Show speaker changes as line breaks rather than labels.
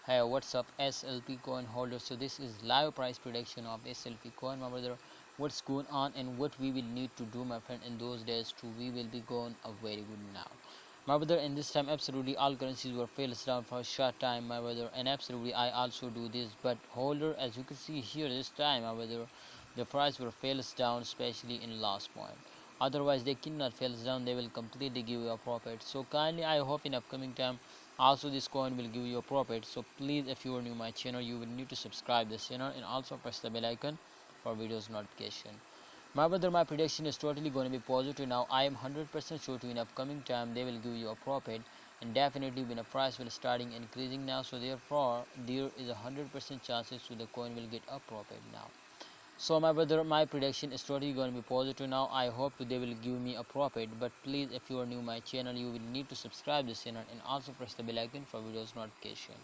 Hey, what's up, SLP coin holders? So this is live price prediction of SLP coin, my brother. What's going on and what we will need to do, my friend, in those days too. We will be going a very good now, my brother. In this time, absolutely all currencies were fails down for a short time, my brother, and absolutely I also do this. But holder, as you can see here, this time, my brother, the price were fails down, especially in last point. Otherwise they cannot fails down, they will completely give you a profit. So kindly I hope in upcoming time also this coin will give you a profit. So please, if you are new my channel, you will need to subscribe this channel and also press the bell icon for videos notification. My brother, my prediction is totally going to be positive now. I am 100% sure to in upcoming time they will give you a profit, and definitely when the price will starting increasing now, so therefore there is a 100% chances to the coin will get a profit now. So my brother, my prediction is totally going to be positive now. I hope they will give me a profit, but please, if you are new my channel, you will need to subscribe this channel and also press the bell icon for videos notification.